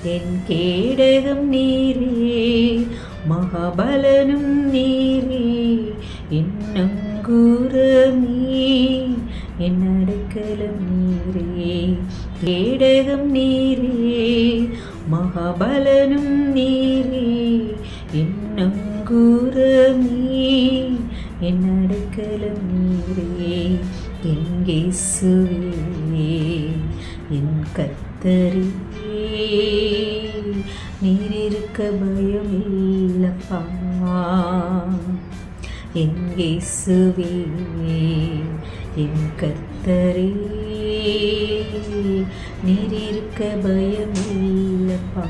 என் கேடகம் நீரே, மகாபலனும் நீரே, என் நங்கூரம் நீ, என் அடைக்கலம் நீரே. கேடகம் நீரே, மகாபலனும் நீரே, என் நங்கூரம் நீ, என் அடைக்கலம் நீரே. என் இயேசுவே, என் கர்த்தரே, நீர் இருக்க பயம் இல்லப்பா. என் இயேசுவே, என் கர்த்தரே, நீர் இருக்க பயம் இல்லப்பா.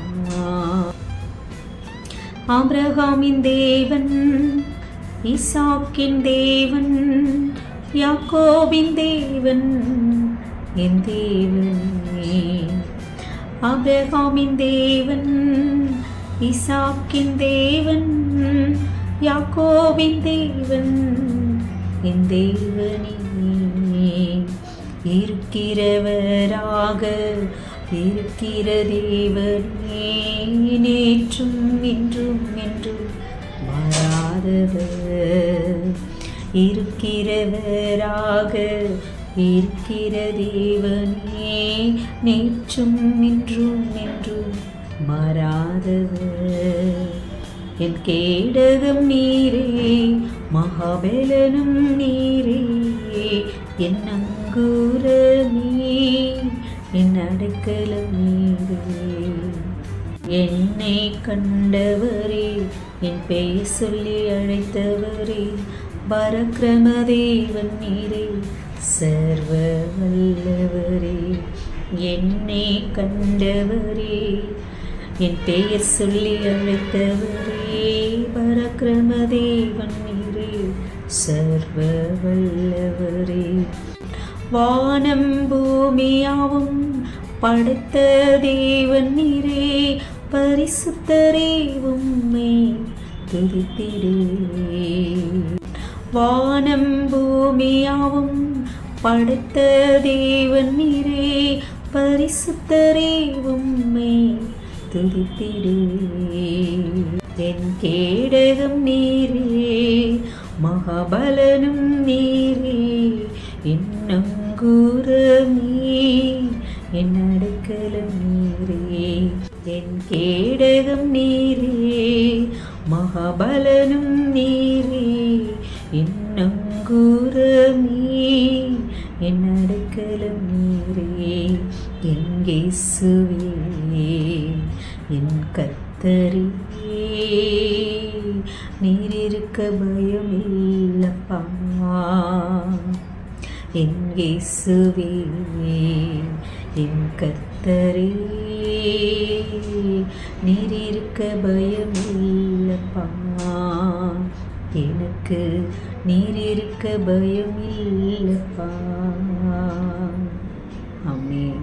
ஆபிரகாமின் தேவன், ஈசாக்கின் தேவன், யாக்கோபின் தேவன் என் தேவனே. ஆபிரகாமின் தேவன், ஈசாக்கின் தேவன், யாக்கோபின் தேவன் என் தேவனே. இருக்கிறவராக இருக்கிற தேவனே, நேற்றும் இன்றும் என்றும் மாறாதவர். இருக்கிறவராக இருக்கிற தேவனே, நேற்றும் இன்றும் என்றும் மாறாதவர். என் கேடகம் நீரே, மகாபலனும் நீரே, என் நங்கூரமே, என் அடைக்கலம் நீரே. என்னை கண்டவரே, என் பெயர் சொல்லி அழைத்தவரே, பரக்கிரம தேவன் நீரே, சர்வ வல்லவரே. என்னை கண்டவரே, என் பெயர் சொல்லி அழைத்தவரே, பரக்கிரம தேவன் நீரே, சர்வ வல்லவரே. வானம் பூமியாவும் படைத்த தேவன் நீரே, பரிசுத்தரே உம்மை துதித்திடுவே. வானம் பூமியாவும் படைத்த தேவன் நீரே, பரிசுத்தரே உம்மை துதித்திடுவே. என் கேடகம் நீரே, மகாபலனும் நீரே, என் நங்கூரம் நீ, என் அடைக்கலம் நீரே. என் கேடகம் நீரே, மகாபலனும் நீரே, என் நங்கூரம் நீ, என் அடைக்கலம் நீரே. என் இயேசுவே, என் கர்த்தரே, நீர் இருக்க பயம் இல்லப்பா. என் இயேசுவே, என் கர்த்தரே, நீர் இருக்க பயம் இல்லப்பா. எனக்கு நீர் இருக்க பயம் இல்லப்பா. ஆமென்.